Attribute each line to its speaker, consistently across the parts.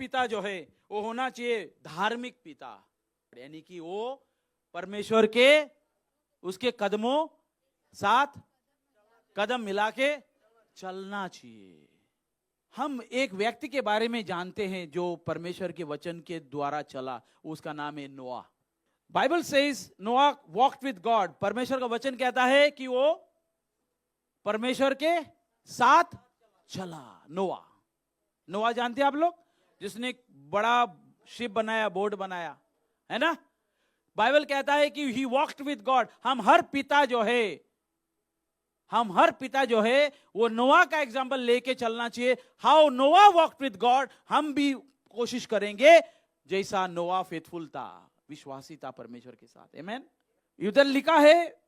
Speaker 1: पिता जो है वो होना चाहिए धार्मिक पिता, यानी कि वो परमेश्वर के उसके कदमों साथ कदम मिला के चलना चाहिए। हम एक व्यक्ति के बारे में जानते हैं जो परमेश्वर के वचन के द्वारा चला, उसका नाम है नोआ। बाइबल सेज नोआ वॉक्ड विद गॉड। परमेश्वर का वचन कहता है कि वो परमेश्वर के साथ चला। नोआ जानते हैं आप लोग, जिसने एक बड़ा शिप बनाया, बोट बनाया, है ना। बाइबल कहता है कि ही वॉक्ड विद गॉड। हम हर पिता जो है वो नोआ का एग्जांपल लेके चलना चाहिए। हाउ नोआ वॉक्ड विद गॉड, हम भी कोशिश करेंगे जैसा नोआ फेथफुल था, विश्वासी था परमेश्वर के साथ। आमीन। उधर लिखा है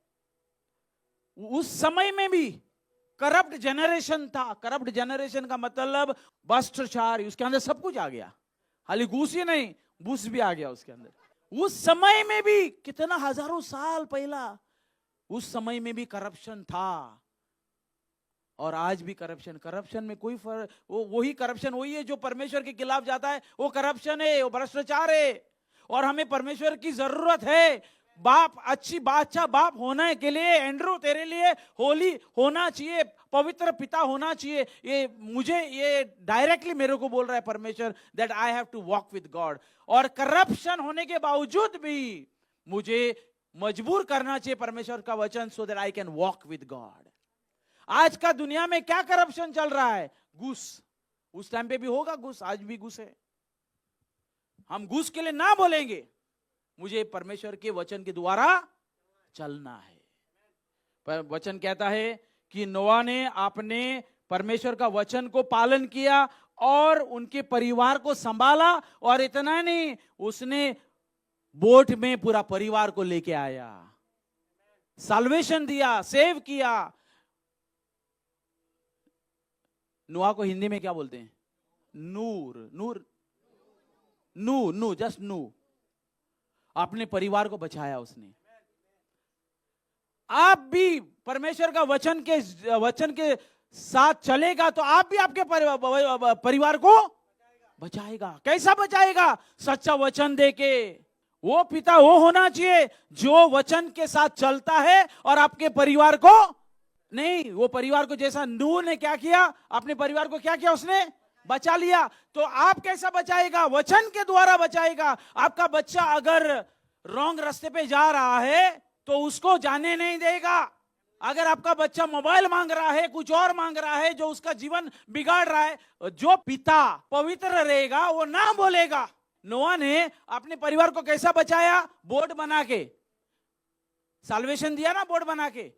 Speaker 1: उस समय में भी करप्ट जनरेशन था। करप्ट जनरेशन का मतलब भ्रष्टाचार, उसके अंदर सब कुछ आ गया, खाली घूस ही नहीं, भूस भी आ गया उसके अंदर। उस समय में भी, कितना हजारों साल पहला, उस समय में भी करप्शन था। और आज भी करप्शन में कोई फर्क, वही करप्शन वही है जो परमेश्वर के खिलाफ जाता है, वो करप्शन है, वो भ्रष्टाचार है। और हमें परमेश्वर की जरूरत है। बाप, अच्छा बाप होने के लिए, एंड्रू तेरे लिए होली होना चाहिए, पवित्र पिता होना चाहिए। ये डायरेक्टली मेरे को बोल रहा है परमेश्वर, that I have to walk with God. और करप्शन होने के बावजूद भी मुझे मजबूर करना चाहिए परमेश्वर का वचन, so that I can walk with God. आज का दुनिया में क्या करप्शन चल रहा है? घूस। उस टाइम पे भी होगा घूस, आज भी घूस है। हम घूस के लिए ना बोलेंगे, मुझे परमेश्वर के वचन के द्वारा चलना है। पर वचन कहता है कि नोआ ने आपने परमेश्वर का वचन को पालन किया और उनके परिवार को संभाला। और इतना नहीं, उसने बोट में पूरा परिवार को लेके आया, साल्वेशन दिया, सेव किया। नोआ को हिंदी में क्या बोलते हैं? नू, जस्ट नू। अपने परिवार को बचाया उसने। आप भी परमेश्वर का वचन के साथ चलेगा तो आप भी आपके परिवार को बचाएगा। कैसा बचाएगा? सच्चा वचन देके। वो पिता वो होना चाहिए जो वचन के साथ चलता है और आपके परिवार को नहीं, वो परिवार को, जैसा नूह ने क्या किया, अपने परिवार को क्या किया, उसने बचा लिया। तो आप कैसा बचाएगा? वचन के द्वारा बचाएगा। आपका बच्चा अगर रॉन्ग रास्ते पे जा रहा है तो उसको जाने नहीं देगा। अगर आपका बच्चा मोबाइल मांग रहा है, कुछ और मांग रहा है जो उसका जीवन बिगाड़ रहा है, जो पिता पवित्र रहेगा वो ना बोलेगा। नोआ ने अपने परिवार को कैसा बचाया? बोट बना के, साल्वेशन दिया ना बोट बना के।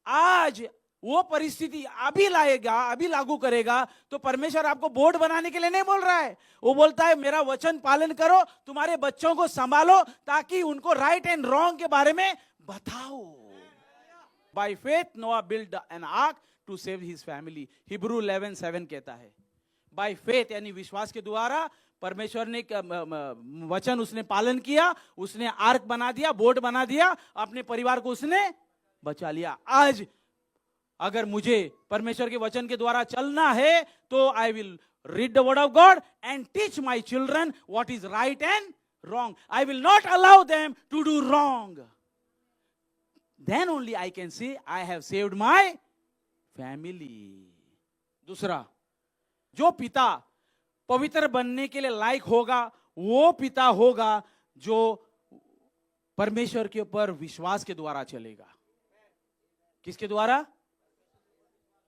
Speaker 1: आज वो परिस्थिति अभी लाएगा, अभी लागू करेगा तो परमेश्वर आपको बोट बनाने के लिए नहीं बोल रहा है। वो बोलता है मेरा वचन पालन करो, तुम्हारे बच्चों को संभालो ताकि उनको राइट एंड रॉन्ग के बारे में बताओ। By faith Noah build an ark to save his family. Hebrew 11:7 कहता है बाय फेथ, यानी विश्वास के द्वारा परमेश्वर ने वचन उसने पालन किया, उसने आर्क बना दिया, बोट बना दिया, अपने परिवार को उसने बचा लिया। आज अगर मुझे परमेश्वर के वचन के द्वारा चलना है तो I will read the word of God and teach my children what is right and wrong. I will not allow them to do wrong. Then only I can say I have saved my family. दूसरा, जो पिता पवित्र बनने के लिए लायक होगा वो पिता होगा जो परमेश्वर के ऊपर विश्वास के द्वारा चलेगा। किसके द्वारा?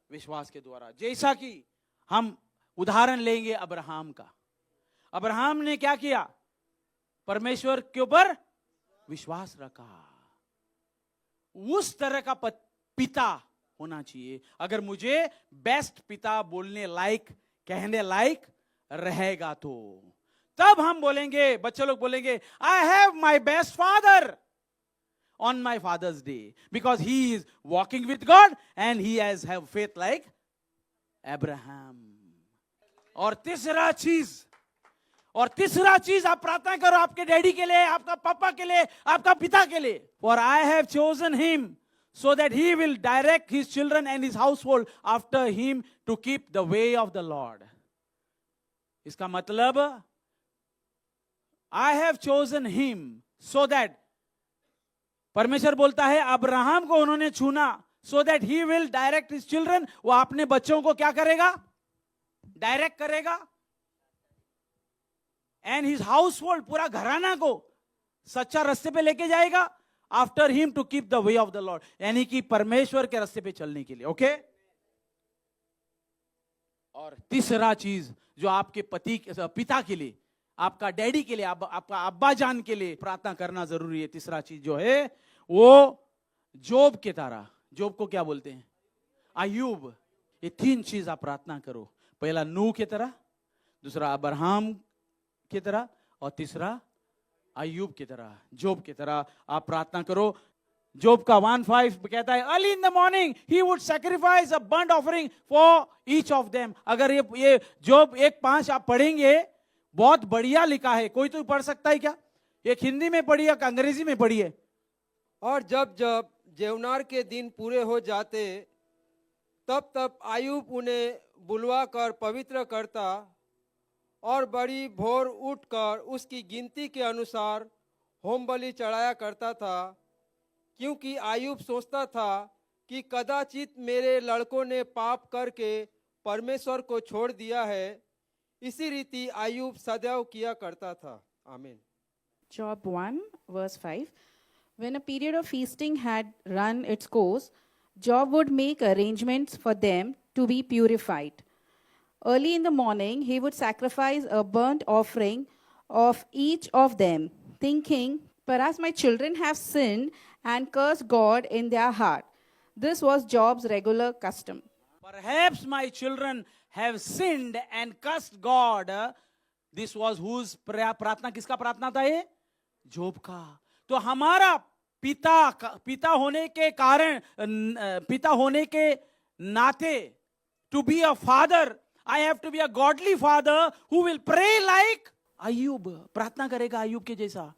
Speaker 1: विश्वास के द्वारा। जैसा कि हम उदाहरण लेंगे अब्राहम का। अब्राहम ने क्या किया? परमेश्वर के ऊपर विश्वास रखा। उस तरह का पिता होना चाहिए। अगर मुझे बेस्ट पिता बोलने लायक, कहने लायक रहेगा तो तब हम बोलेंगे, बच्चे लोग बोलेंगे I have my best father on my father's day, because he is walking with God and he has have faith like Abraham. और तीसरा चीज आप प्रार्थना करो आपके डैडी के लिए, आपका पापा के लिए, आपका पिता के लिए। For I have chosen him so that he will direct his children and his household after him to keep the way of the Lord. इसका मतलब I have chosen him so that, परमेश्वर बोलता है अब्राहम को उन्होंने चुना so that he will direct his children, वो अपने बच्चों को क्या करेगा, डायरेक्ट करेगा, एंड हिज हाउस होल्ड, पूरा घराना को सच्चा रास्ते पे लेके जाएगा, after him to keep the way of the Lord, यानी कि परमेश्वर के रास्ते पे चलने के लिए। ओके। और तीसरा चीज जो आपके पिता के लिए, आपका डैडी के लिए, आपका अब्बा जान के लिए प्रार्थना करना जरूरी है। तीसरा चीज जो है वो जोब के तरह, जोब को क्या बोलते हैं, अय्यूब, ये तीन चीज आप प्रार्थना करो। पहला नूह के तरह, दूसरा अब्राहम की तरह, और तीसरा अय्यूब की तरह, जोब की तरह आप प्रार्थना करो। जोब का 1:5 कहता है early in the morning he would sacrifice a burnt offering for each of them. अगर ये जोब 1:5 आप पढ़ेंगे, बहुत बढ़िया लिखा है, कोई तो पढ़ सकता है क्या? एक हिंदी में पढ़ी है, अंग्रेजी में पढ़ी है।
Speaker 2: और जब जब जेवनार के दिन पूरे हो जाते तब तब आयूब उन्हें बुलवा कर पवित्र करता और बड़ी भोर उठकर उसकी गिनती के अनुसार होम बलि चढ़ाया करता था, क्योंकि आयूब सोचता था कि कदाचित मेरे लड़कों ने पाप करके परमेश्वर को छोड़ दिया है। इसी रीति आयूब सदैव किया करता था। आमीन।
Speaker 3: Job 1, verse 5. When a period of feasting had run its course, Job would make arrangements for them to be purified. Early in the morning, he would sacrifice a burnt offering of each of them, thinking, perhaps my children have sinned and cursed God in their heart. This was Job's regular custom.
Speaker 1: Perhaps my children have sinned and cursed God. This was whose प्रार्थना, किसका प्रार्थना था ये? जोब का। तो हमारा पिता होने के कारण, पिता होने के नाते, to be a father, I have to be a godly father who will pray like अय्यूब, प्रार्थना करेगा अय्यूब के जैसा।